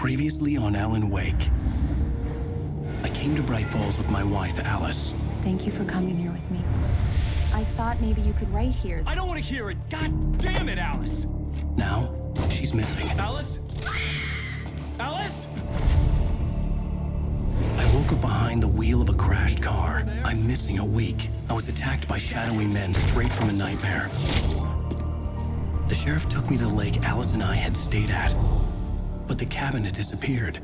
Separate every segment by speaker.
Speaker 1: Previously on Alan Wake. I came to Bright Falls with my wife, Alice.
Speaker 2: Thank you for coming here with me. I thought maybe you could write here.
Speaker 3: I don't want to hear it! God damn it, Alice!
Speaker 1: Now, she's missing.
Speaker 3: Alice? Alice?
Speaker 1: I woke up behind the wheel of a crashed car. I'm missing a week. I was attacked by shadowy men straight from a nightmare. The sheriff took me to the lake Alice and I had stayed at, but the cabin had disappeared.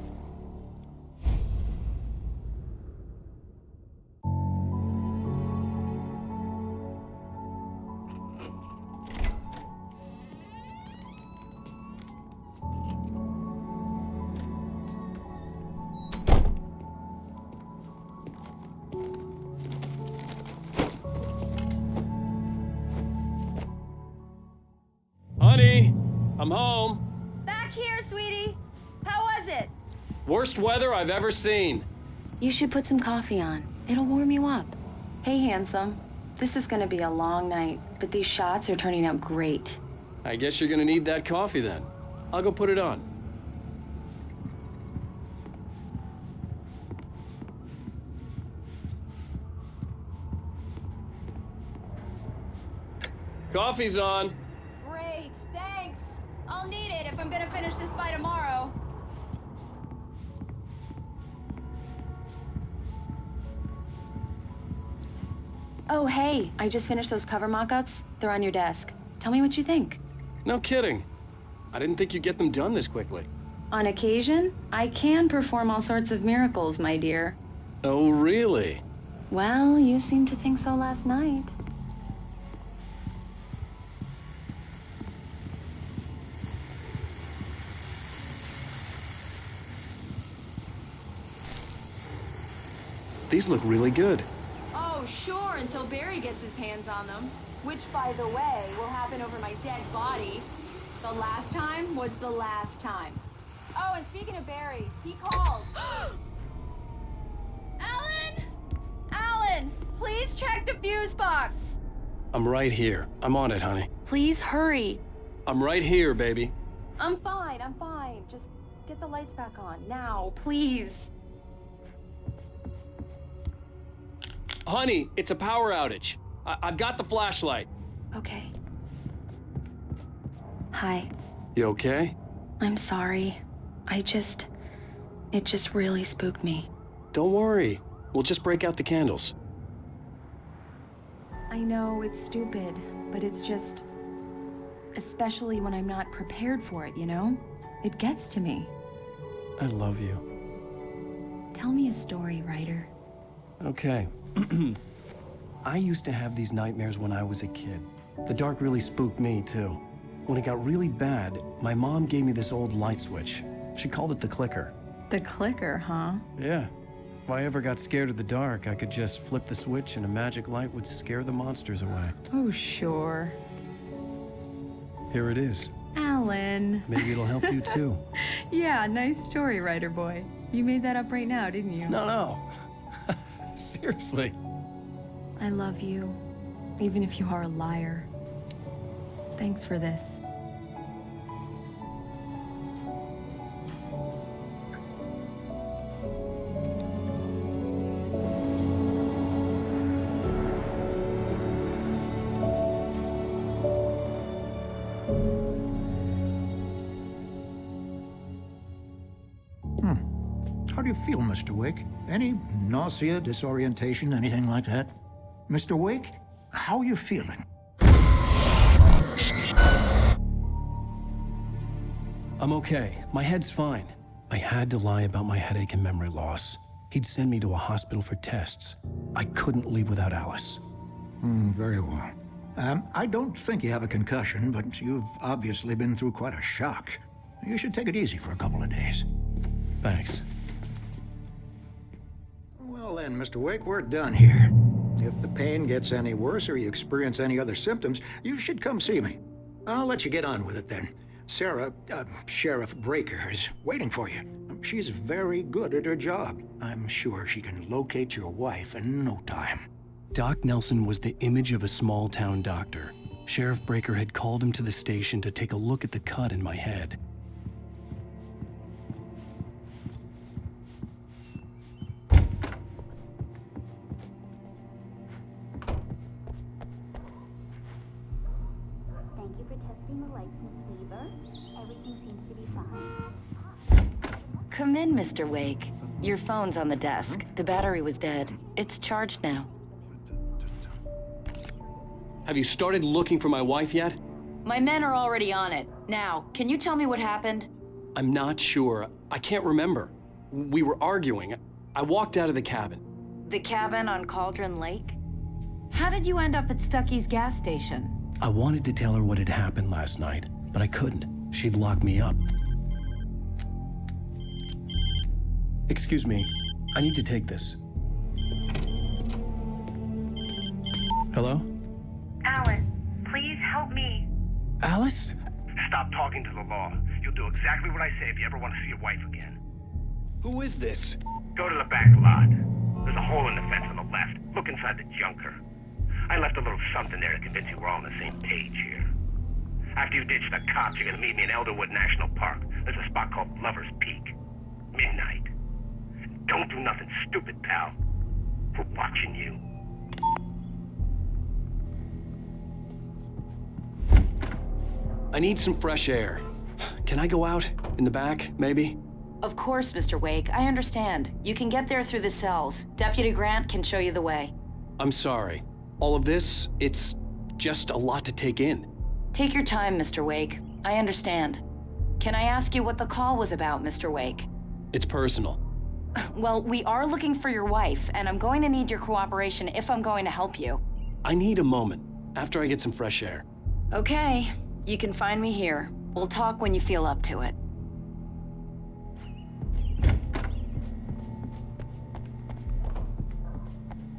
Speaker 3: Honey, I'm home.
Speaker 2: Back here, sweetie. How was it?
Speaker 3: Worst weather I've ever seen.
Speaker 2: You should put some coffee on. It'll warm you up. Hey, handsome. This is gonna be a long night, but these shots are turning out great.
Speaker 3: I guess you're gonna need that coffee then. I'll go put it on. Coffee's on.
Speaker 2: Great, thanks. I'll need it if I'm gonna finish this by tomorrow. Oh, hey, I just finished those cover mock-ups. They're on your desk. Tell me what you think.
Speaker 3: No kidding. I didn't think you'd get them done this quickly.
Speaker 2: On occasion, I can perform all sorts of miracles, my dear.
Speaker 3: Oh, really?
Speaker 2: Well, you seemed to think so last night.
Speaker 3: These look really good.
Speaker 2: Oh, sure, until Barry gets his hands on them. Which, by the way, will happen over my dead body. The last time was the last time. Oh, and speaking of Barry, he called. Alan! Alan, please check the fuse box.
Speaker 3: I'm right here. I'm on it, honey.
Speaker 2: Please hurry.
Speaker 3: I'm right here, baby.
Speaker 2: I'm fine, I'm fine. Just get the lights back on, now, please.
Speaker 3: Honey, it's a power outage. I've got the flashlight.
Speaker 2: Okay. Hi.
Speaker 3: You okay?
Speaker 2: I'm sorry. It just really spooked me.
Speaker 3: Don't worry. We'll just break out the candles.
Speaker 2: I know it's stupid, but it's just... especially when I'm not prepared for it, you know? It gets to me.
Speaker 3: I love you.
Speaker 2: Tell me a story, writer.
Speaker 1: Okay. I used to have these nightmares when I was a kid. The dark really spooked me, too. When it got really bad, my mom gave me this old light switch. She called it the clicker.
Speaker 2: The clicker, huh?
Speaker 1: Yeah. If I ever got scared of the dark, I could just flip the switch and a magic light would scare the monsters away.
Speaker 2: Oh, sure.
Speaker 1: Here it is.
Speaker 2: Alan.
Speaker 1: Maybe it'll help you, too.
Speaker 2: Yeah, nice story, writer boy. You made that up right now, didn't you?
Speaker 1: No. Seriously.
Speaker 2: I love you, even if you are a liar. Thanks for this.
Speaker 4: How do you feel, Mr. Wake? Any nausea, disorientation, anything like that? Mr. Wake, how are you feeling?
Speaker 1: I'm okay. My head's fine. I had to lie about my headache and memory loss. He'd send me to a hospital for tests. I couldn't leave without Alice.
Speaker 4: Very well. I don't think you have a concussion, but you've obviously been through quite a shock. You should take it easy for a couple of days.
Speaker 1: Thanks.
Speaker 4: Well then, Mr. Wake, we're done here. If the pain gets any worse or you experience any other symptoms, you should come see me. I'll let you get on with it then. Sarah, Sheriff Breaker, is waiting for you. She's very good at her job. I'm sure she can locate your wife in no time.
Speaker 1: Doc Nelson was the image of a small-town doctor. Sheriff Breaker had called him to the station to take a look at the cut in my head.
Speaker 5: Come in, Mr. Wake. Your phone's on the desk. The battery was dead. It's charged now.
Speaker 3: Have you started looking for my wife yet?
Speaker 5: My men are already on it. Now, can you tell me what happened?
Speaker 3: I'm not sure. I can't remember. We were arguing. I walked out of the cabin.
Speaker 5: The cabin on Cauldron Lake? How did you end up at Stucky's gas station?
Speaker 1: I wanted to tell her what had happened last night, but I couldn't. She'd lock me up. Excuse me, I need to take this. Hello?
Speaker 6: Alice, please help me.
Speaker 1: Alice?
Speaker 7: Stop talking to the law. You'll do exactly what I say if you ever want to see your wife again.
Speaker 3: Who is this?
Speaker 7: Go to the back lot. There's a hole in the fence on the left. Look inside the junker. I left a little something there to convince you we're all on the same page here. After you ditch the cops, you're gonna meet me in Elderwood National Park. There's a spot called Lover's Peak. Midnight. Don't do nothing stupid, pal. We're watching you.
Speaker 3: I need some fresh air. Can I go out? In the back, maybe?
Speaker 5: Of course, Mr. Wake. I understand. You can get there through the cells. Deputy Grant can show you the way.
Speaker 3: I'm sorry. All of this, it's just a lot to take in.
Speaker 5: Take your time, Mr. Wake. I understand. Can I ask you what the call was about, Mr. Wake?
Speaker 3: It's personal.
Speaker 5: Well, we are looking for your wife, and I'm going to need your cooperation if I'm going to help you.
Speaker 3: I need a moment, after I get some fresh air.
Speaker 5: Okay. You can find me here. We'll talk when you feel up to it.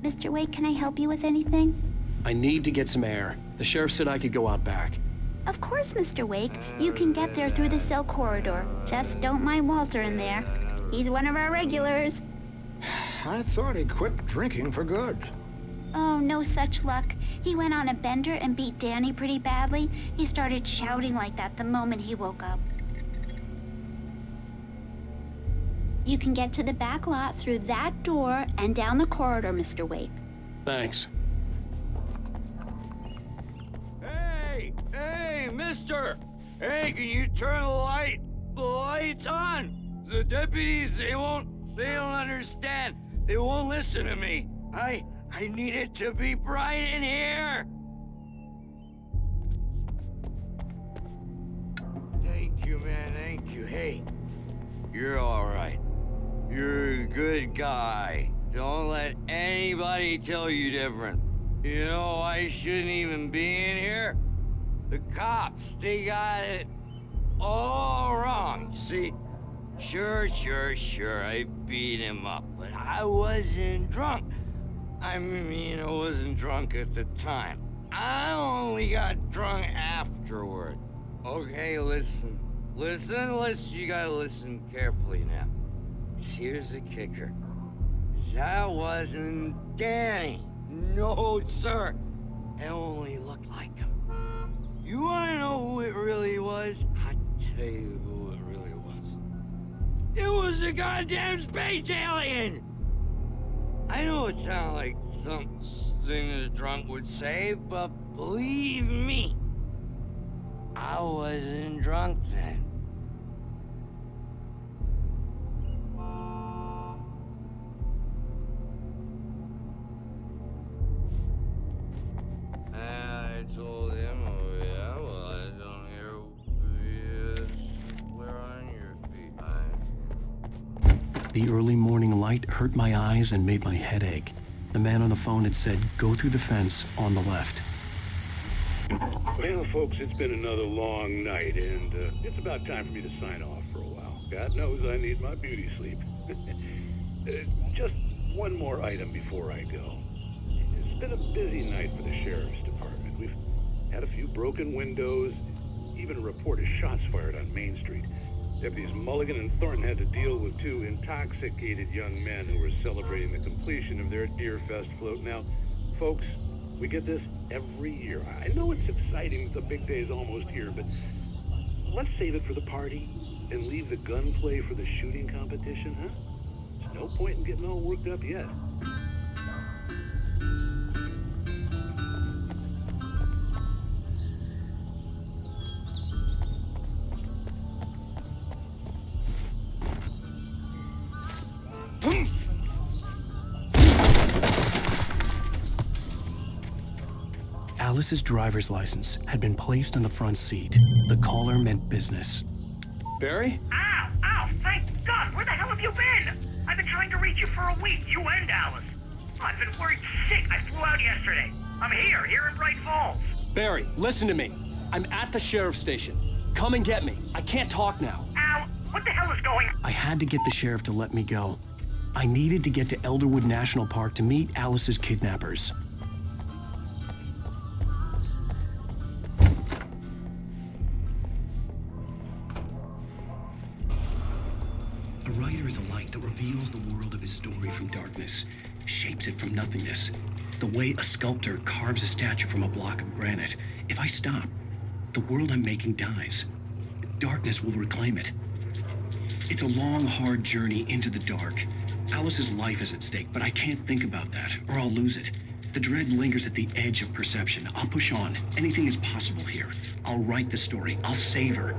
Speaker 8: Mr. Wake, can I help you with anything?
Speaker 3: I need to get some air. The sheriff said I could go out back.
Speaker 8: Of course, Mr. Wake. You can get there through the cell corridor. Just don't mind Walter in there. He's one of our regulars.
Speaker 4: I thought he quit drinking for good.
Speaker 8: Oh, no such luck. He went on a bender and beat Danny pretty badly. He started shouting like that the moment he woke up. You can get to the back lot through that door and down the corridor, Mr. Wake.
Speaker 3: Thanks.
Speaker 9: Hey, mister! Hey, can you turn the lights on? The deputies, they don't understand. They won't listen to me. I need it to be bright in here. Thank you, man, thank you. Hey, you're all right. You're a good guy. Don't let anybody tell you different. You know, I shouldn't even be in here. The cops, they got it all wrong. See, sure, I beat him up, but I wasn't drunk. I mean, I wasn't drunk at the time. I only got drunk afterward. Okay, listen, you gotta listen carefully now. Here's the kicker. That wasn't Danny. No, sir. It only looked like him. You wanna know who it really was? I'll tell you who it really was. It was a goddamn space alien! I know it sounds like something a drunk would say, but believe me, I wasn't drunk then. I told him, oh yeah, well, I don't hear we're on your feet.
Speaker 1: The early morning light hurt my eyes and made my head ache. The man on the phone had said, go through the fence on the left.
Speaker 10: Well, folks, it's been another long night, and it's about time for me to sign off for a while. God knows I need my beauty sleep. Just one more item before I go. It's been a busy night for the sheriff's department. We've had a few broken windows, even a report of shots fired on Main Street. Deputies Mulligan and Thornton had to deal with two intoxicated young men who were celebrating the completion of their Deer Fest float. Now, folks, we get this every year. I know it's exciting, the big day's almost here, but let's save it for the party and leave the gunplay for the shooting competition, huh? There's no point in getting all worked up yet.
Speaker 1: Alice's driver's license had been placed on the front seat. The caller meant business.
Speaker 3: Barry?
Speaker 7: Ow! Ow! Thank God! Where the hell have you been? I've been trying to reach you for a week, you and Alice. I've been worried sick. I flew out yesterday. I'm here in Bright Falls.
Speaker 3: Barry, listen to me. I'm at the sheriff's station. Come and get me. I can't talk now.
Speaker 7: Al, what the hell is going on?
Speaker 1: I had to get the sheriff to let me go. I needed to get to Elderwood National Park to meet Alice's kidnappers. A writer is a light that reveals the world of his story from darkness, shapes it from nothingness. The way a sculptor carves a statue from a block of granite. If I stop, the world I'm making dies. Darkness will reclaim it. It's a long, hard journey into the dark. Alice's life is at stake, but I can't think about that, or I'll lose it. The dread lingers at the edge of perception. I'll push on. Anything is possible here. I'll write the story. I'll save her.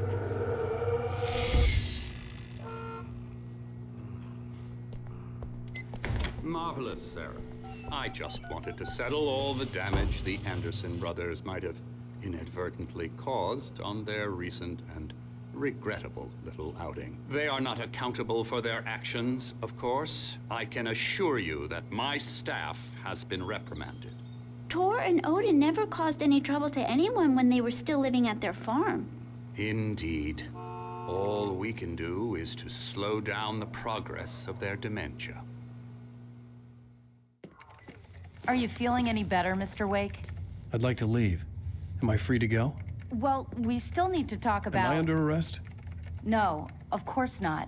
Speaker 11: Marvelous, Sarah. I just wanted to settle all the damage the Anderson brothers might have inadvertently caused on their recent and regrettable little outing. They are not accountable for their actions, of course. I can assure you that my staff has been reprimanded.
Speaker 8: Tor and Odin never caused any trouble to anyone when they were still living at their farm.
Speaker 11: Indeed. All we can do is to slow down the progress of their dementia.
Speaker 5: Are you feeling any better, Mr. Wake?
Speaker 3: I'd like to leave. Am I free to go?
Speaker 5: Well, we still need to talk about...
Speaker 3: Am I under arrest?
Speaker 5: No, of course not.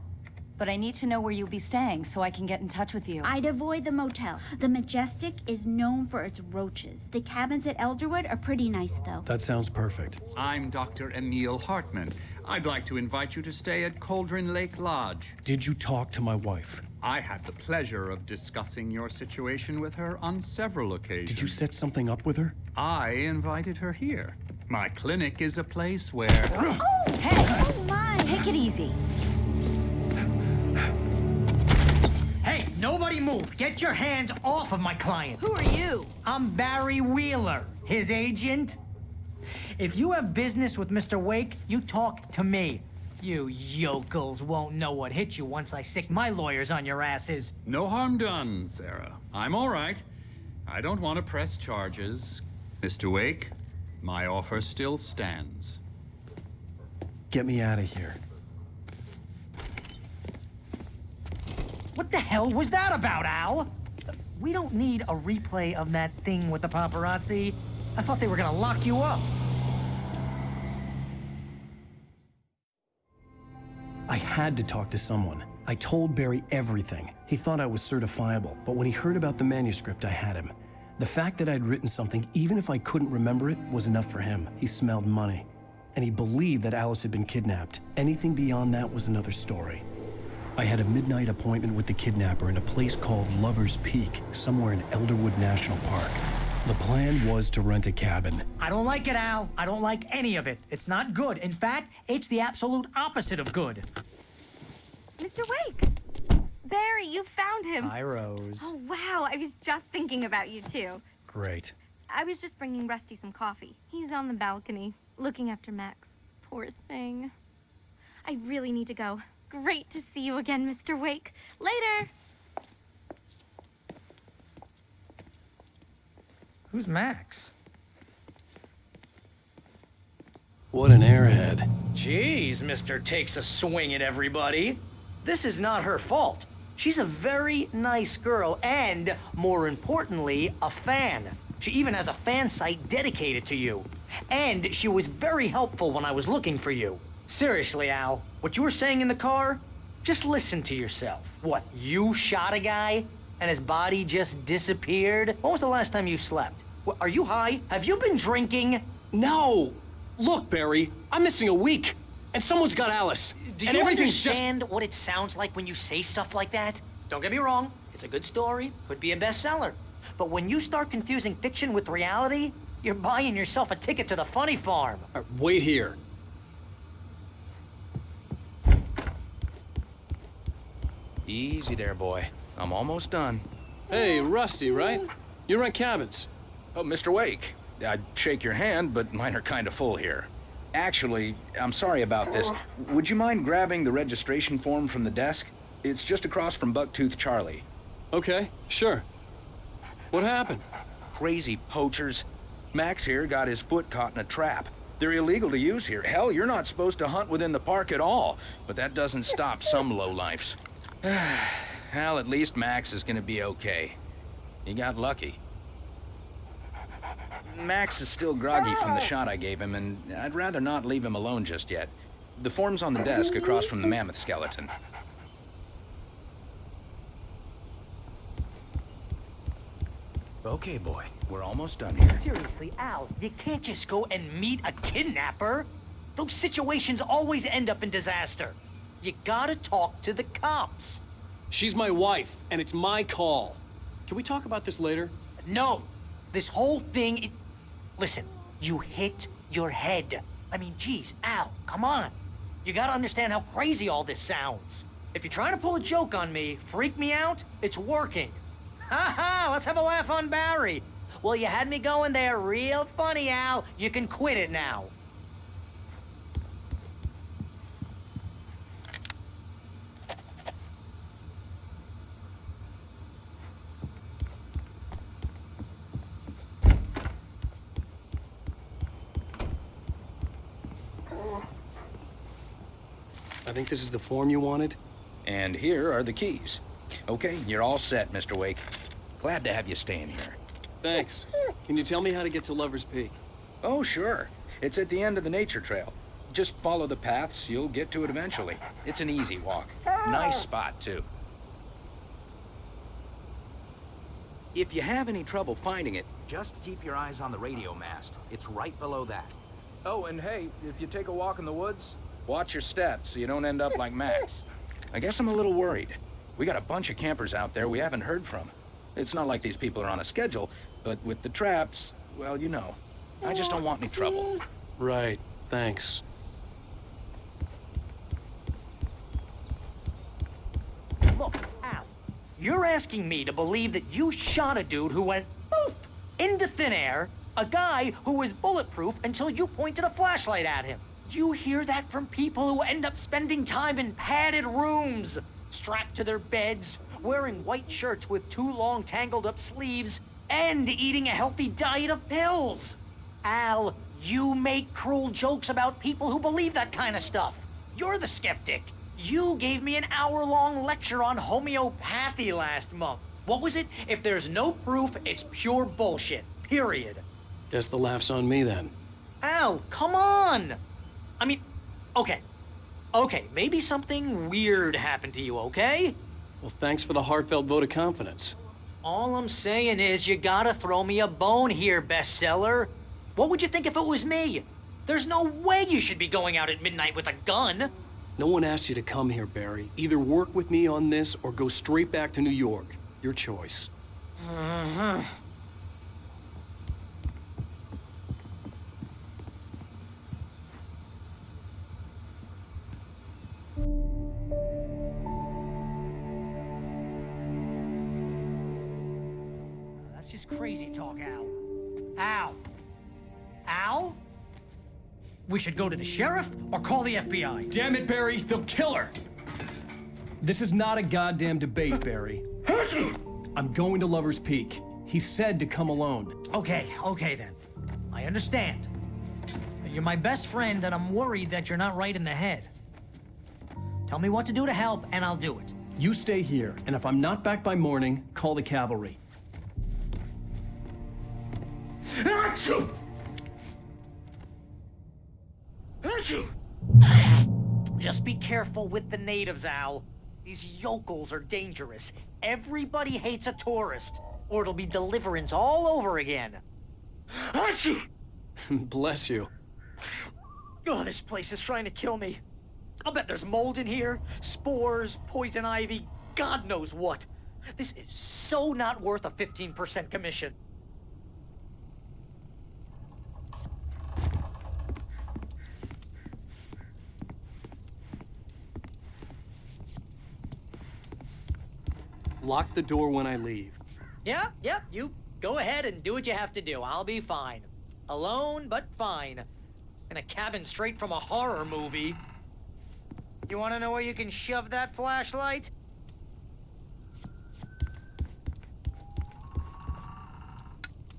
Speaker 5: But I need to know where you'll be staying so I can get in touch with you.
Speaker 8: I'd avoid the motel. The Majestic is known for its roaches. The cabins at Elderwood are pretty nice, though.
Speaker 3: That sounds perfect.
Speaker 11: I'm Dr. Emil Hartman. I'd like to invite you to stay at Cauldron Lake Lodge.
Speaker 3: Did you talk to my wife?
Speaker 11: I had the pleasure of discussing your situation with her on several occasions.
Speaker 3: Did you set something up with her?
Speaker 11: I invited her here. My clinic is a place where...
Speaker 8: Oh!
Speaker 5: Hey!
Speaker 8: Oh, my!
Speaker 5: Take it easy.
Speaker 12: Hey, nobody move! Get your hands off of my client!
Speaker 5: Who are you?
Speaker 12: I'm Barry Wheeler, his agent. If you have business with Mr. Wake, you talk to me. You yokels won't know what hit you once I sick my lawyers on your asses.
Speaker 11: No harm done, Sarah. I'm all right. I don't want to press charges. Mr. Wake, my offer still stands.
Speaker 3: Get me out of here.
Speaker 12: What the hell was that about, Al? We don't need a replay of that thing with the paparazzi. I thought they were gonna lock you up.
Speaker 1: I had to talk to someone. I told Barry everything. He thought I was certifiable, but when he heard about the manuscript, I had him. The fact that I'd written something, even if I couldn't remember it, was enough for him. He smelled money. And he believed that Alice had been kidnapped. Anything beyond that was another story. I had a midnight appointment with the kidnapper in a place called Lover's Peak, somewhere in Elderwood National Park. The plan was to rent a cabin.
Speaker 12: I don't like it, Al. I don't like any of it. It's not good. In fact, it's the absolute opposite of good.
Speaker 13: Mr. Wake! Barry, you found him.
Speaker 12: Hi, Rose.
Speaker 13: Oh, wow. I was just thinking about you, too.
Speaker 1: Great.
Speaker 13: I was just bringing Rusty some coffee. He's on the balcony, looking after Max. Poor thing. I really need to go. Great to see you again, Mr. Wake. Later!
Speaker 12: Who's Max?
Speaker 3: What an airhead.
Speaker 14: Jeez, Mr. Takes a swing at everybody. This is not her fault. She's a very nice girl and, more importantly, a fan. She even has a fan site dedicated to you. And she was very helpful when I was looking for you. Seriously, Al, what you were saying in the car? Just listen to yourself. What, you shot a guy and his body just disappeared? When was the last time you slept? What, are you high? Have you been drinking?
Speaker 3: No! Look, Barry, I'm missing a week. And someone's got Alice.
Speaker 14: Do
Speaker 3: and
Speaker 14: you
Speaker 3: everything's
Speaker 14: understand what it sounds like when you say stuff like that? Don't get me wrong, it's a good story, could be a bestseller. But when you start confusing fiction with reality, you're buying yourself a ticket to the funny farm.
Speaker 3: Wait here.
Speaker 14: Easy there, boy.
Speaker 15: I'm almost done.
Speaker 3: Hey, Rusty, right? You rent cabins.
Speaker 15: Oh, Mr. Wake. I'd shake your hand, but mine are kind of full here. Actually, I'm sorry about this. Would you mind grabbing the registration form from the desk? It's just across from Bucktooth Charlie.
Speaker 3: Okay, sure. What happened?
Speaker 15: Crazy poachers. Max here got his foot caught in a trap. They're illegal to use here. Hell, you're not supposed to hunt within the park at all. But that doesn't stop some lowlifes. Well, at least Max is gonna be okay. He got lucky. Max is still groggy from the shot I gave him, and I'd rather not leave him alone just yet. The form's on the desk across from the mammoth skeleton.
Speaker 14: Okay, boy.
Speaker 15: We're almost done here.
Speaker 14: Seriously, Al, you can't just go and meet a kidnapper. Those situations always end up in disaster. You gotta talk to the cops.
Speaker 3: She's my wife, and it's my call. Can we talk about this later?
Speaker 14: No. This whole thing, listen, you hit your head. I mean, geez, Al, come on. You gotta understand how crazy all this sounds. If you're trying to pull a joke on me, freak me out, it's working. Ha ha, let's have a laugh on Barry. Well, you had me going there real funny, Al. You can quit it now.
Speaker 3: I think this is the form you wanted.
Speaker 15: And here are the keys. Okay, you're all set, Mr. Wake. Glad to have you staying here.
Speaker 3: Thanks. Can you tell me how to get to Lover's Peak?
Speaker 15: Oh, sure. It's at the end of the nature trail. Just follow the paths, you'll get to it eventually. It's an easy walk. Nice spot, too. If you have any trouble finding it,
Speaker 16: just keep your eyes on the radio mast. It's right below that. Oh, and hey, if you take a walk in the woods,
Speaker 15: watch your steps so you don't end up like Max. I guess I'm a little worried. We got a bunch of campers out there we haven't heard from. It's not like these people are on a schedule, but with the traps, well, you know. I just don't want any trouble.
Speaker 3: Right, thanks.
Speaker 14: Look, Al, you're asking me to believe that you shot a dude who went poof into thin air, a guy who was bulletproof until you pointed a flashlight at him. You hear that from people who end up spending time in padded rooms, strapped to their beds, wearing white shirts with too long tangled up sleeves, and eating a healthy diet of pills. Al, you make cruel jokes about people who believe that kind of stuff. You're the skeptic. You gave me an hour-long lecture on homeopathy last month. What was it? If there's no proof, it's pure bullshit. Period.
Speaker 3: Guess the laugh's on me then.
Speaker 14: Al, come on! I mean, okay, maybe something weird happened to you, okay?
Speaker 3: Well, thanks for the heartfelt vote of confidence.
Speaker 14: All I'm saying is you gotta throw me a bone here, bestseller. What would you think if it was me? There's no way you should be going out at midnight with a gun.
Speaker 3: No one asked you to come here, Barry. Either work with me on this or go straight back to New York. Your choice.
Speaker 12: That's just crazy talk, Al. Al? Al? We should go to the sheriff or call the FBI.
Speaker 3: Damn it, Barry, they'll kill her! This is not a goddamn debate, Barry. I'm going to Lover's Peak. He said to come alone.
Speaker 12: Okay then. I understand. You're my best friend, and I'm worried that you're not right in the head. Tell me what to do to help, and I'll do it.
Speaker 3: You stay here, and if I'm not back by morning, call the cavalry.
Speaker 14: Achoo! Just be careful with the natives, Al. These yokels are dangerous. Everybody hates a tourist, or it'll be Deliverance all over again. Achoo!
Speaker 3: Bless you.
Speaker 14: Oh, this place is trying to kill me. I'll bet there's mold in here, spores, poison ivy, God knows what. This is so not worth a 15% commission.
Speaker 3: Lock the door when I leave.
Speaker 14: Yep, you go ahead and do what you have to do. I'll be fine. Alone, but fine. In a cabin straight from a horror movie. You wanna know where you can shove that flashlight?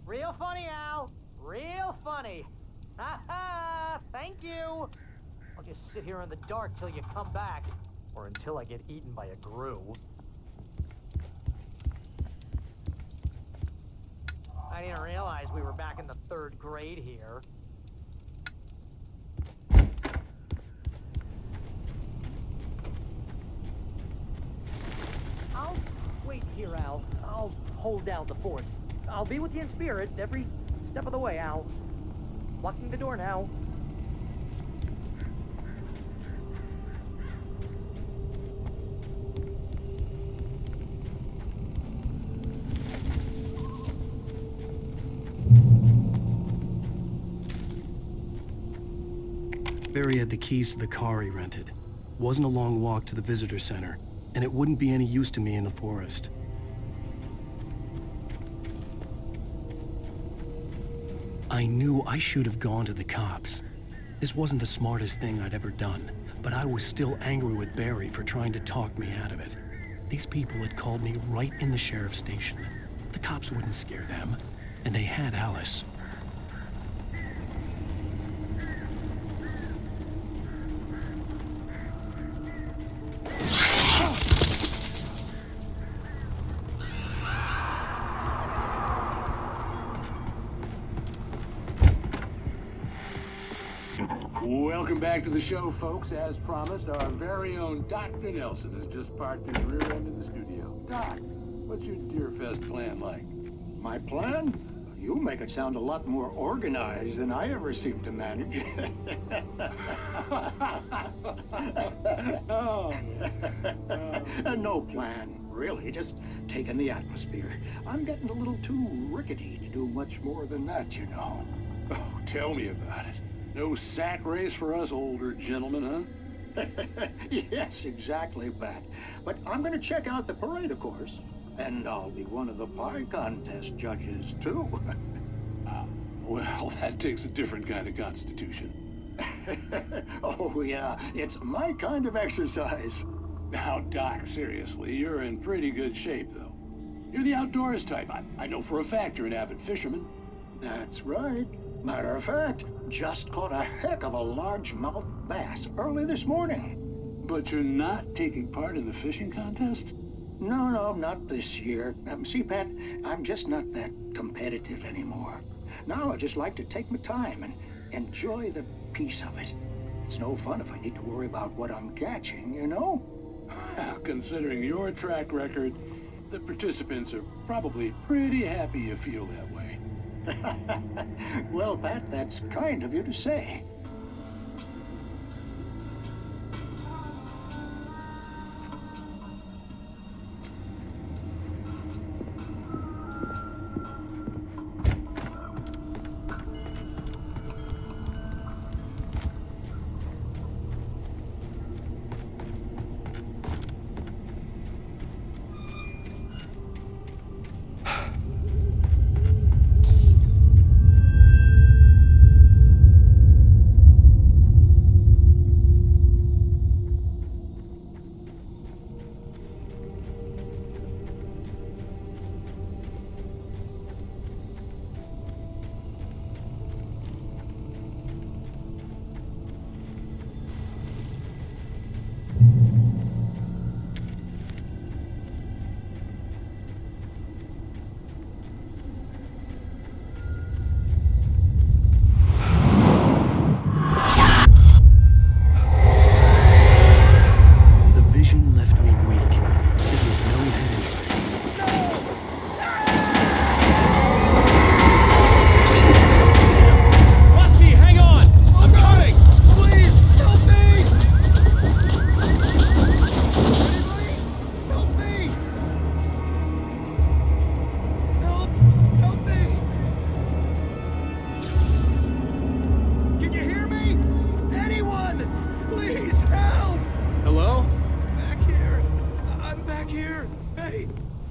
Speaker 14: Real funny, Al. Real funny. Ha ha! Thank you! I'll just sit here in the dark till you come back. Or until I get eaten by a grue. I didn't realize we were back in the 3rd grade here. I'll wait here, Al. I'll hold down the fort. I'll be with you in spirit every step of the way, Al. Locking the door now.
Speaker 1: Barry had the keys to the car he rented. Wasn't a long walk to the visitor center, and it wouldn't be any use to me in the forest. I knew I should have gone to the cops. This wasn't the smartest thing I'd ever done, but I was still angry with Barry for trying to talk me out of it. These people had called me right in the sheriff's station. The cops wouldn't scare them, and they had Alice.
Speaker 10: Welcome back to the show, folks. As promised, our very own Dr. Nelson has just parked his rear end in the studio. Doc, what's your Deerfest plan like?
Speaker 4: My plan? You make it sound a lot more organized than I ever seem to manage. No plan, really. Just taking the atmosphere. I'm getting a little too rickety to do much more than that, you know.
Speaker 10: Oh, tell me about it. No sack race for us older gentlemen, huh?
Speaker 4: Yes, exactly, Pat. But I'm gonna check out the parade, of course. And I'll be one of the pie contest judges, too.
Speaker 10: Well, that takes a different kind of constitution.
Speaker 4: Oh, yeah. It's my kind of exercise.
Speaker 10: Now, Doc, seriously, you're in pretty good shape, though. You're the outdoors type. I know for a fact you're an avid fisherman.
Speaker 4: That's right. Matter of fact, just caught a heck of a largemouth bass early this morning.
Speaker 10: But you're not taking part in the fishing contest?
Speaker 4: No, not this year. See, Pat, I'm just not that competitive anymore. Now I just like to take my time and enjoy the peace of it. It's no fun if I need to worry about what I'm catching, you know?
Speaker 10: Considering your track record, the participants are probably pretty happy you feel that way.
Speaker 4: Well, Pat, that's kind of you to say.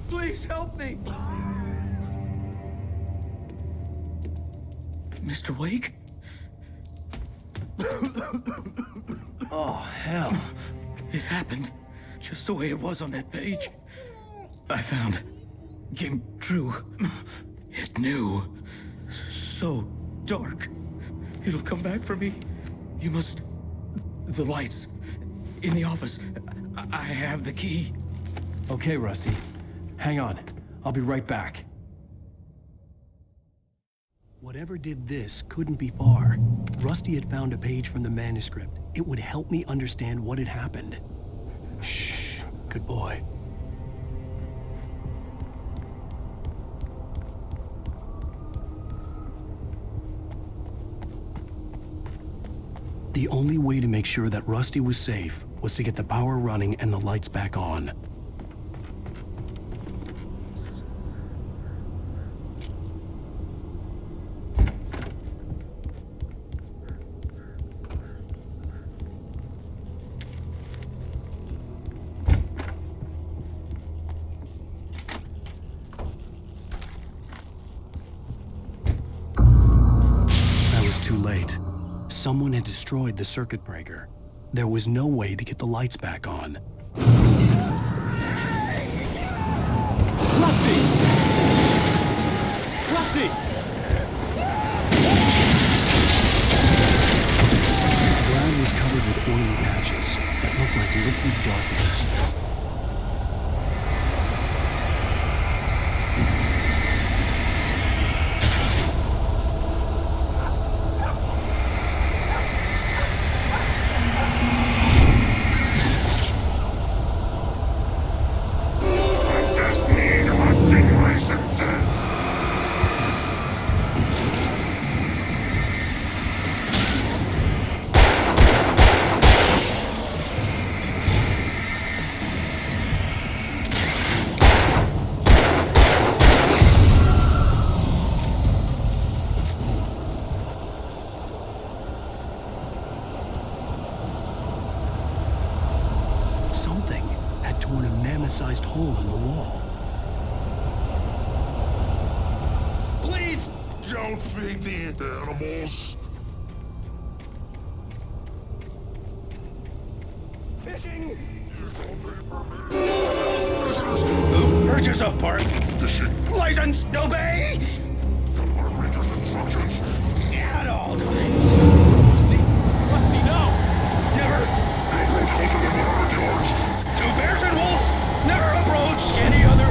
Speaker 15: Please help me! Mr. Wake?
Speaker 1: Oh, hell.
Speaker 15: It happened just the way it was on that page. I found. Came true. It knew. So dark. It'll come back for me. You must... The lights. In the office. I have the key.
Speaker 3: Okay, Rusty. Hang on. I'll be right back.
Speaker 1: Whatever did this couldn't be far. Rusty had found a page from the manuscript. It would help me understand what had happened. Shh. Good boy. The only way to make sure that Rusty was safe was to get the power running and the lights back on. Too late. Someone had destroyed the circuit breaker. There was no way to get the lights back on.
Speaker 3: Rusty! Rusty!
Speaker 1: The ground was covered with oily patches that looked like liquid darkness. Something had torn a mammoth-sized hole in the wall.
Speaker 17: Please don't feed the animals.
Speaker 15: Fishing! Who purchase a park?
Speaker 17: Fishing.
Speaker 15: License, obey!
Speaker 17: Reader's instructions.
Speaker 15: At all times.
Speaker 3: Rusty! Rusty, no!
Speaker 15: Never!
Speaker 17: Approach halted in 100 yards.
Speaker 15: Two bears and wolves! Never approach any other...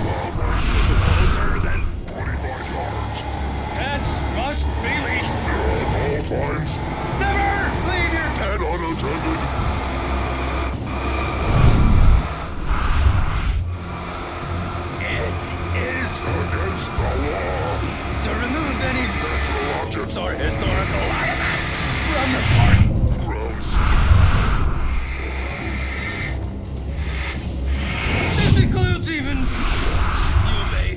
Speaker 15: Closer than
Speaker 17: 25 yards.
Speaker 15: Pets must be leashed.
Speaker 17: At all times.
Speaker 15: Never leave your
Speaker 17: Pet unattended.
Speaker 15: It is
Speaker 17: Against the law.
Speaker 15: to remove any
Speaker 17: Natural objects
Speaker 15: or historical artifacts from the park.
Speaker 17: grounds.
Speaker 15: This includes even... You may...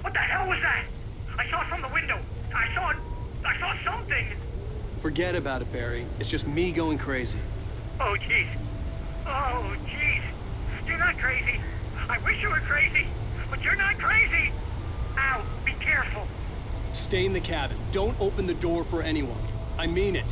Speaker 7: What the hell was that? I saw it from the window. I I saw something!
Speaker 3: Forget about it, Barry. It's just me going crazy.
Speaker 7: Oh, jeez. Oh, jeez. You're not crazy. I wish you were crazy, but you're not crazy! Ow, be careful.
Speaker 3: Stay in the cabin. Don't open the door for anyone. I mean it.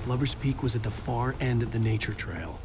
Speaker 3: Lover's Peak was at the far end of the nature trail.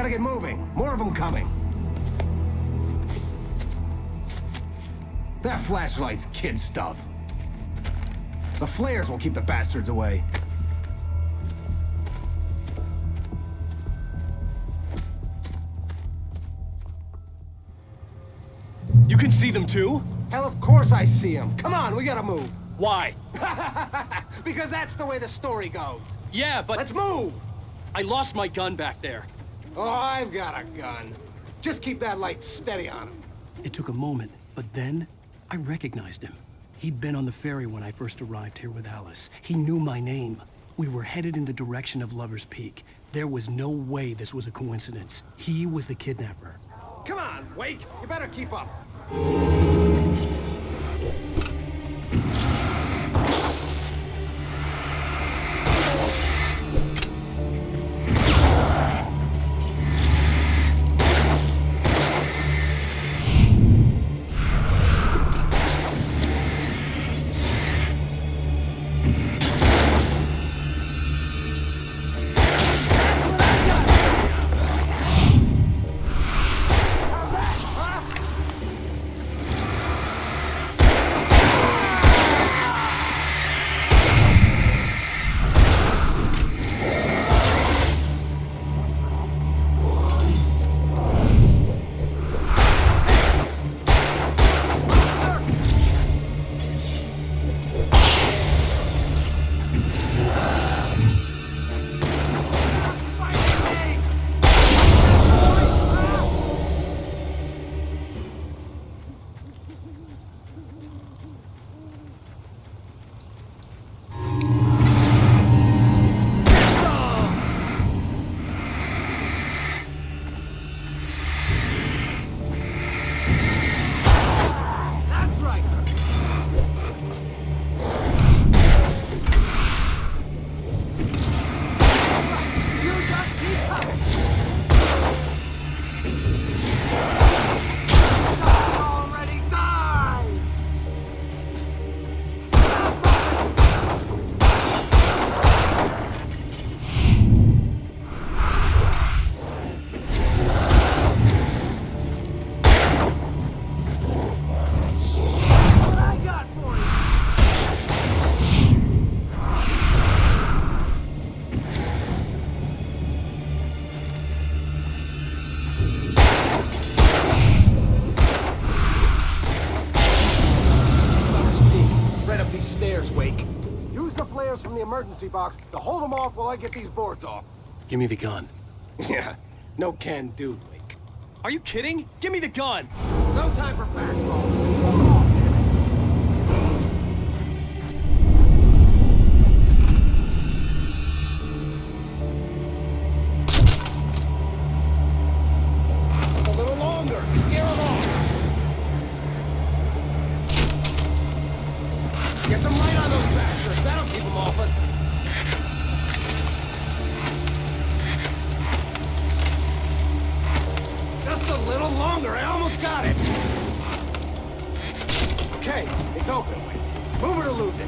Speaker 18: gotta get moving. More of them coming. That flashlight's kid stuff. The flares will keep the bastards away.
Speaker 3: You can see them too?
Speaker 18: Hell, of course I see them. Come on, we gotta move.
Speaker 3: Why?
Speaker 18: Because that's the way the story goes.
Speaker 3: Yeah, but...
Speaker 18: Let's move!
Speaker 3: I lost my gun back there.
Speaker 18: Oh, I've got a gun. Just keep that light steady on him.
Speaker 1: It took a moment, but then I recognized him. He'd been on the ferry when I first arrived here with Alice. He knew my name. We were headed in the direction of Lover's Peak. There was no way this was a coincidence. He was the kidnapper.
Speaker 18: Come on, Wake! You better keep up. From the emergency box to hold them off while I get these boards off.
Speaker 1: Give me the gun.
Speaker 18: Yeah, no can do, Wake.
Speaker 3: Are you kidding? Give me the gun!
Speaker 18: No time for back roll. Hold on, damn it. A little longer. Scare them off. Get some light on those bastards. That'll keep them off us. Just a little longer. I almost got it. Okay, it's open. Move it or lose it.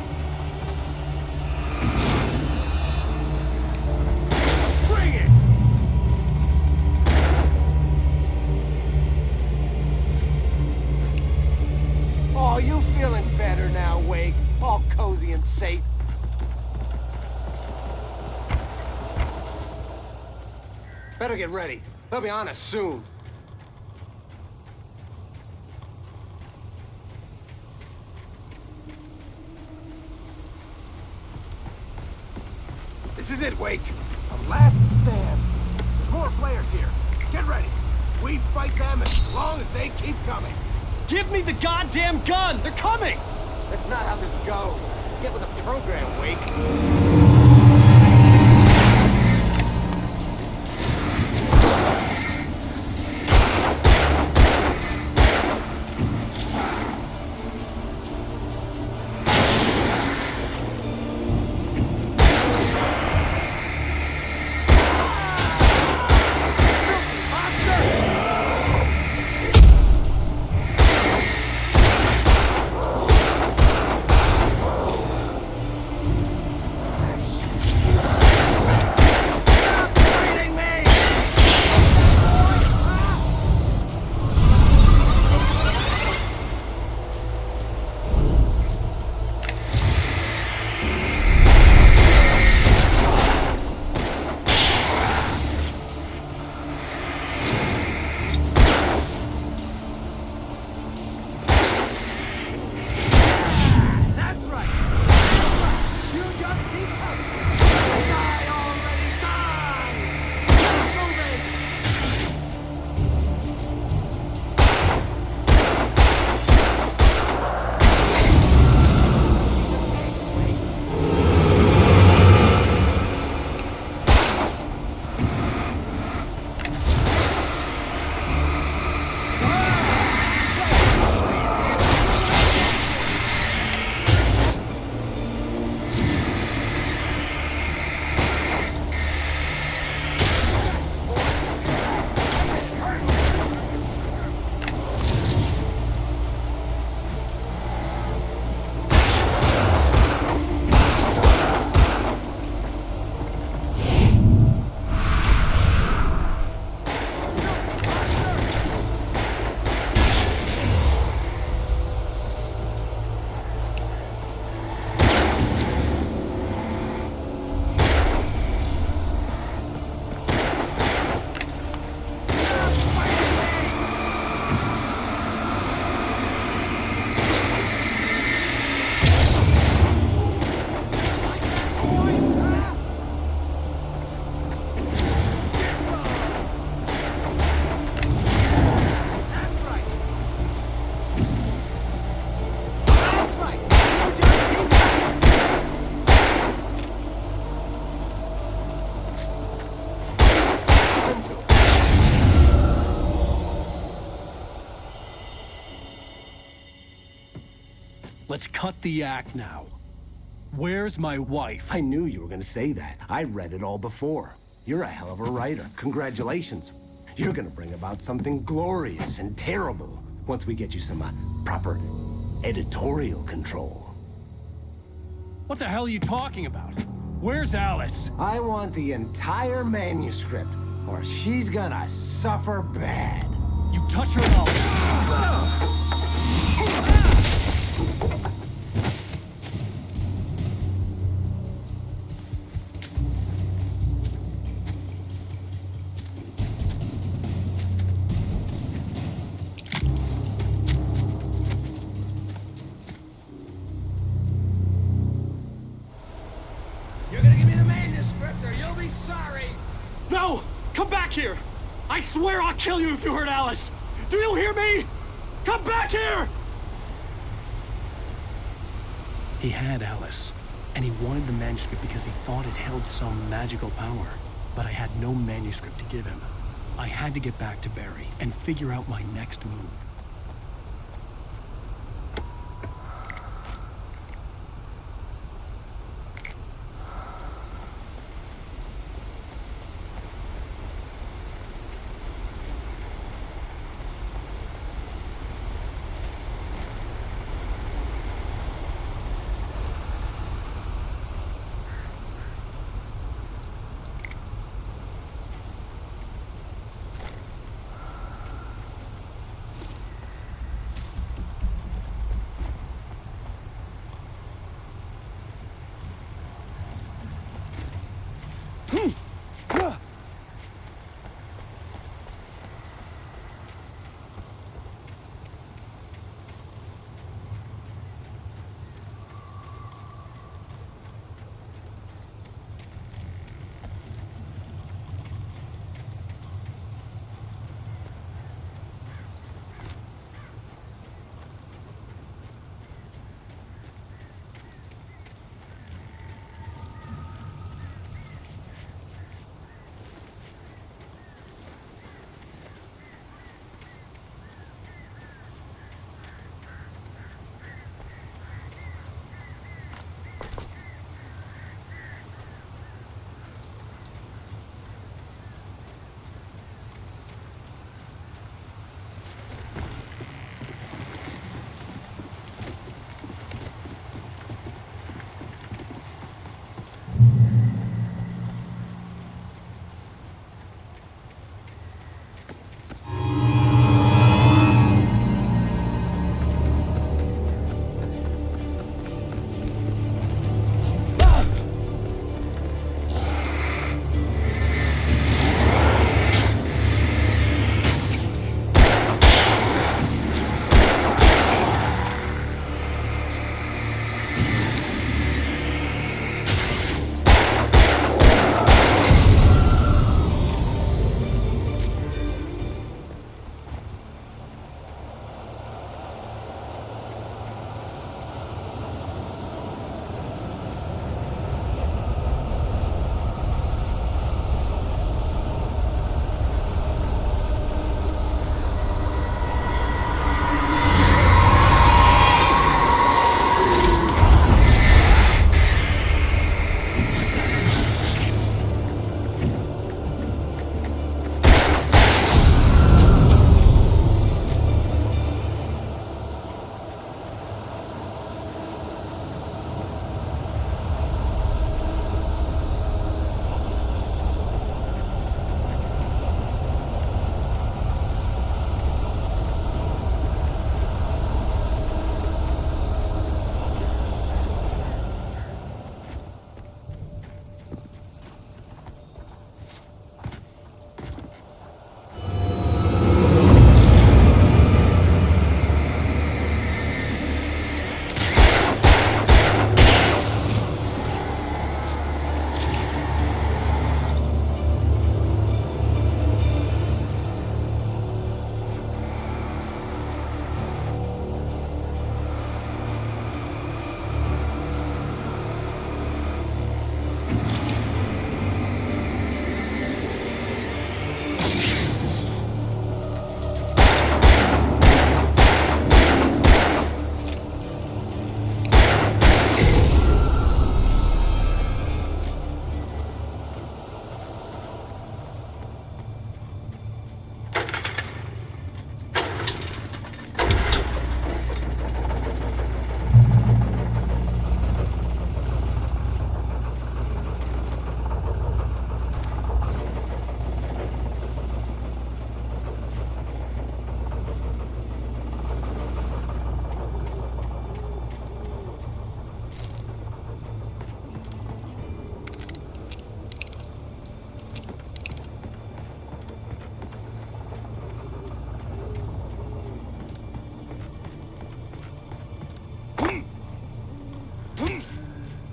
Speaker 18: Bring it! Oh, you feeling better now, Wake? All cozy and safe. Better get ready. They'll be on us soon. This is it, Wake. A last stand. There's more flares here. Get ready. We fight them as long as they keep coming.
Speaker 3: Give me the goddamn gun! They're coming!
Speaker 18: That's not how this goes. Get with the program, Wake.
Speaker 3: Let's cut the act now. Where's my wife?
Speaker 19: I knew you were gonna say that. I read it all before. You're a hell of a writer. Congratulations. You're gonna bring about something glorious and terrible once we get you some proper editorial control.
Speaker 3: What the hell are you talking about? Where's Alice?
Speaker 19: I want the entire manuscript, or she's gonna suffer bad.
Speaker 3: You touch her now.
Speaker 14: You're gonna give me the manuscript, or you'll be sorry.
Speaker 3: No! Come back here! I swear I'll kill you if you hurt Alice! Do you hear me? Come back here! He had Alice, and he wanted the manuscript because he thought it held some magical power. But I had no manuscript to give him. I had to get back to Barry and figure out my next move.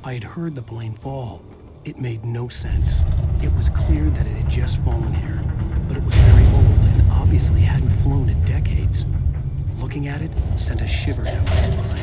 Speaker 3: I had heard the plane fall. It made no sense. It was clear that it had just fallen here, but it was very old and obviously hadn't flown in decades. Looking at it sent a shiver down my spine.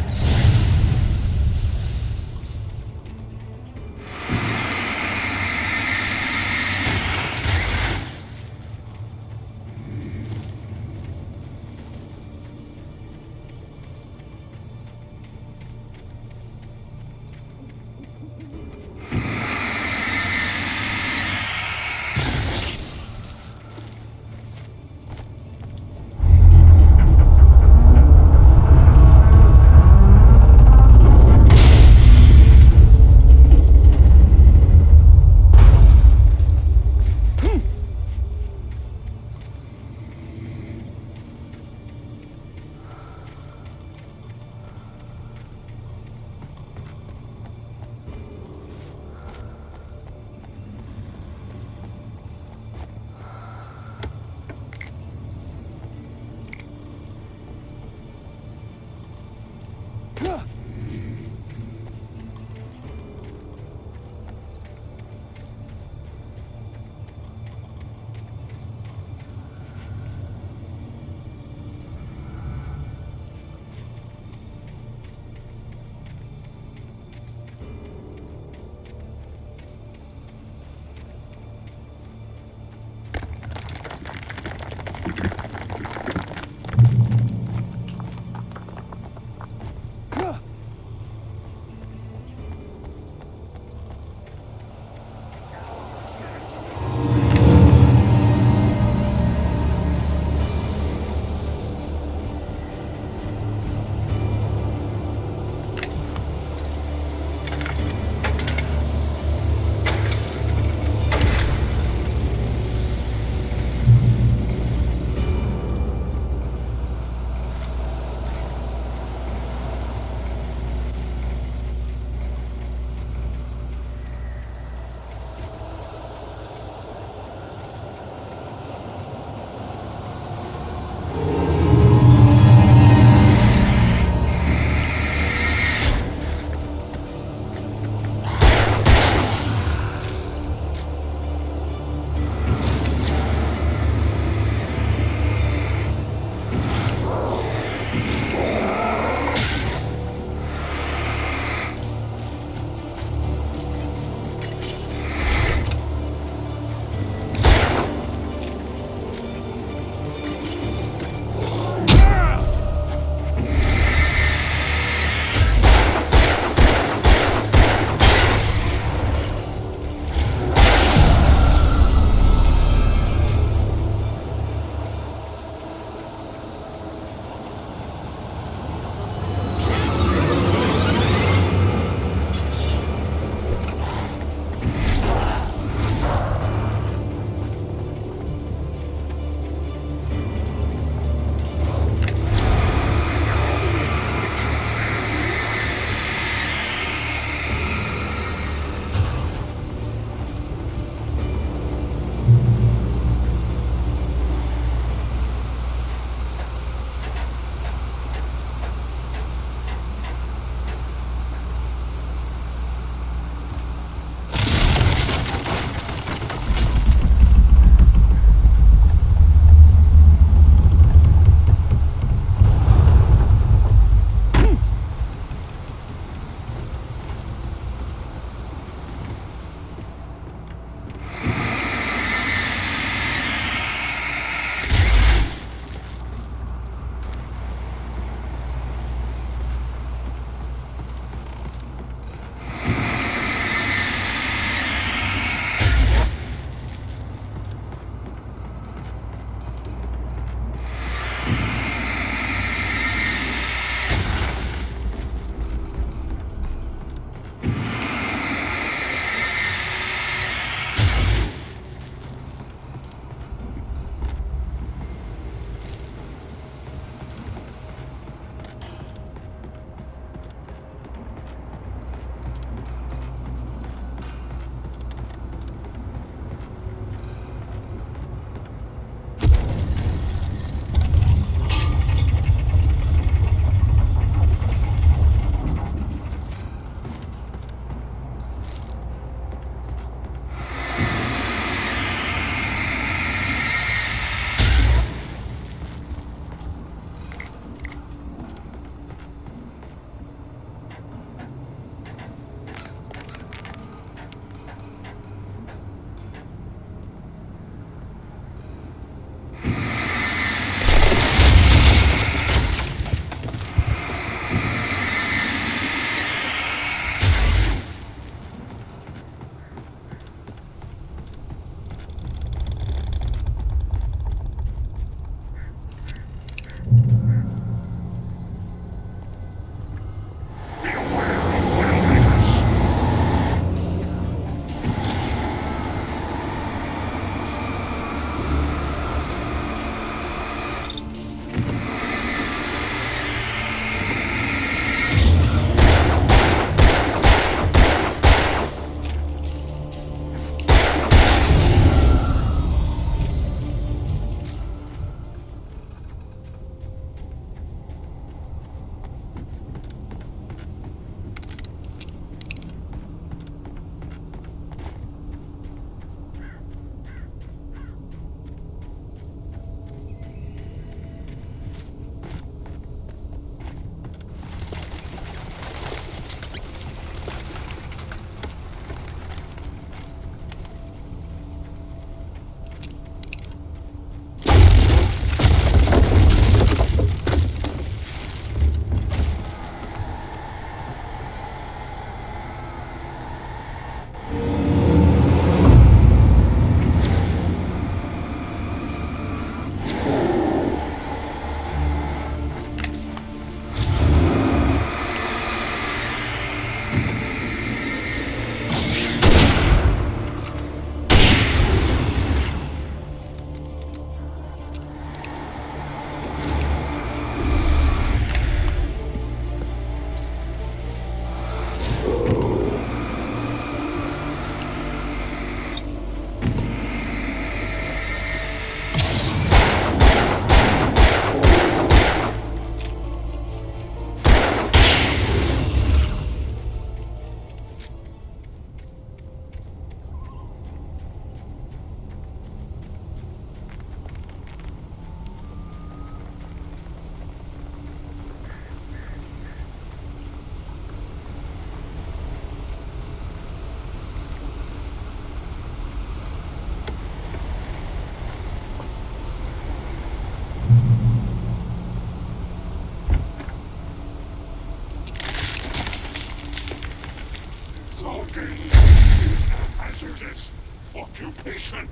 Speaker 17: Hazardous occupation.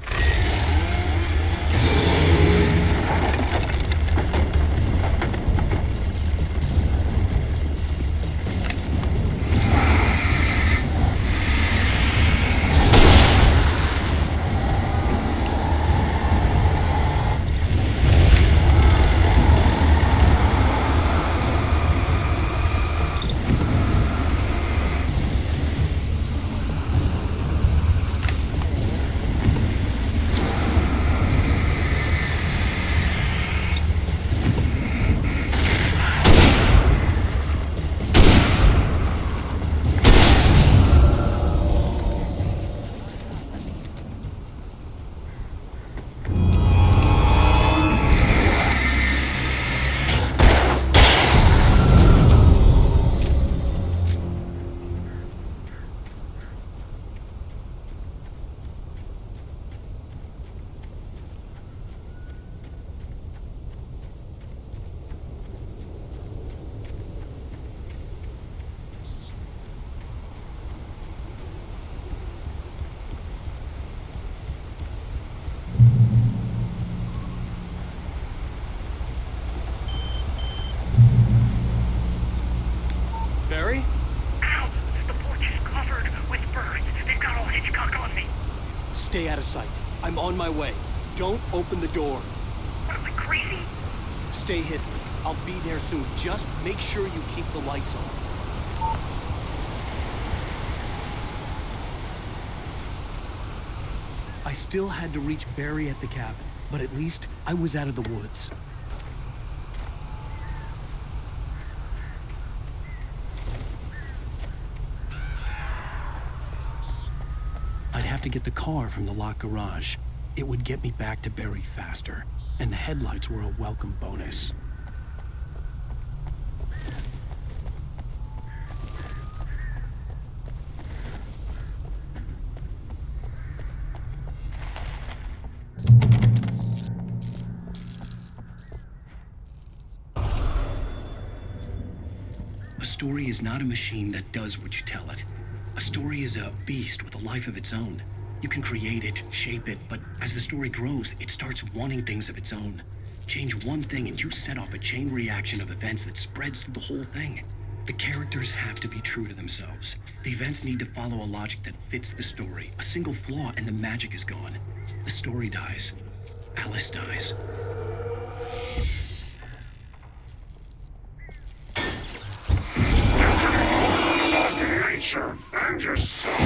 Speaker 3: Barry?
Speaker 7: Ow! The porch is covered with birds. They've got all Hitchcock on me.
Speaker 3: Stay out of sight. I'm on my way. Don't open the door.
Speaker 7: What am I, crazy?
Speaker 3: Stay hidden. I'll be there soon. Just make sure you keep the lights on. I still had to reach Barry at the cabin, but at least I was out of the woods. I'd have to get the car from the locked garage. It would get me back to Barry faster, and the headlights were a welcome bonus. A story is not a machine that does what you tell it. A story is a beast with a life of its own. You can create it, shape it, but as the story grows, it starts wanting things of its own. Change one thing and you set off a chain reaction of events that spreads through the whole thing. The characters have to be true to themselves. The events need to follow a logic that fits the story. A single flaw and the magic is gone. The story dies. Alice dies.
Speaker 17: Nature and yourself.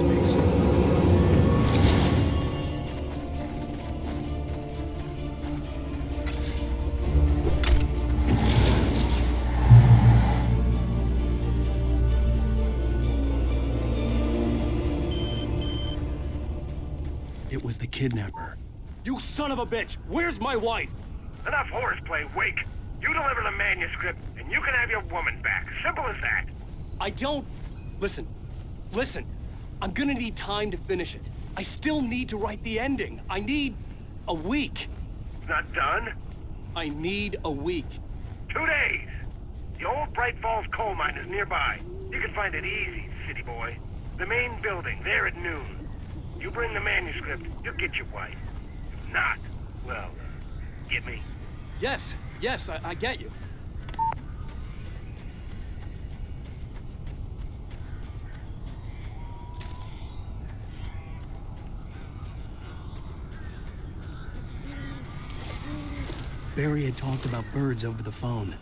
Speaker 3: was facing. It was the kidnapper.
Speaker 20: You son of a bitch! Where's my wife?
Speaker 7: Enough horseplay, Wake. You deliver the manuscript, and you can have your woman back. Simple as that.
Speaker 20: I don't... Listen. I'm gonna need time to finish it. I still need to write the ending. I need a week.
Speaker 7: Not done?
Speaker 20: I need a week.
Speaker 7: 2 days. The old Bright Falls coal mine is nearby. You can find it easy, city boy. The main building, there at noon. You bring the manuscript, you'll get your wife. If not, well, get me?
Speaker 20: Yes, I get you.
Speaker 3: Barry had talked about birds over the phone.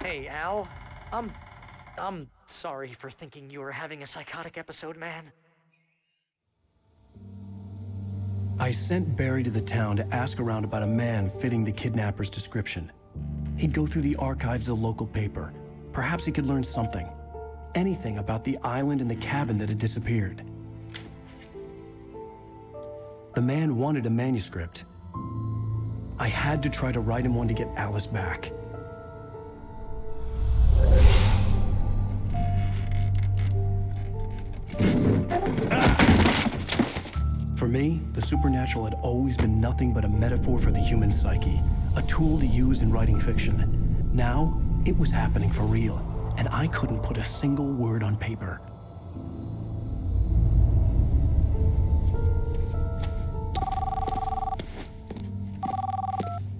Speaker 14: Hey, Al. I'm sorry for thinking you were having a psychotic episode, man.
Speaker 3: I sent Barry to the town to ask around about a man fitting the kidnapper's description. He'd go through the archives of the local paper. Perhaps he could learn something. Anything about the island and the cabin that had disappeared. The man wanted a manuscript. I had to try to write him one to get Alice back. For me, the supernatural had always been nothing but a metaphor for the human psyche, a tool to use in writing fiction. Now, it was happening for real, and I couldn't put a single word on paper.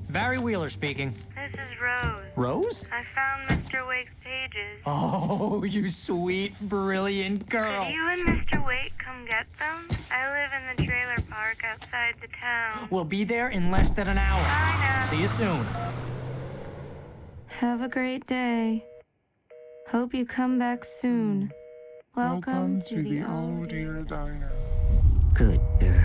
Speaker 12: Barry Wheeler speaking.
Speaker 6: This is Rose.
Speaker 12: Rose?
Speaker 6: I found Mr. Wake's pages.
Speaker 12: Oh, you sweet, brilliant girl.
Speaker 6: Could you and Mr. Wake come get them? I live in the trailer park outside the town.
Speaker 12: We'll be there in less than an hour.
Speaker 6: Bye now.
Speaker 12: See you soon.
Speaker 13: Have a great day. Hope you come back soon. Welcome to the Old Dear
Speaker 21: Diner.
Speaker 22: Good girl.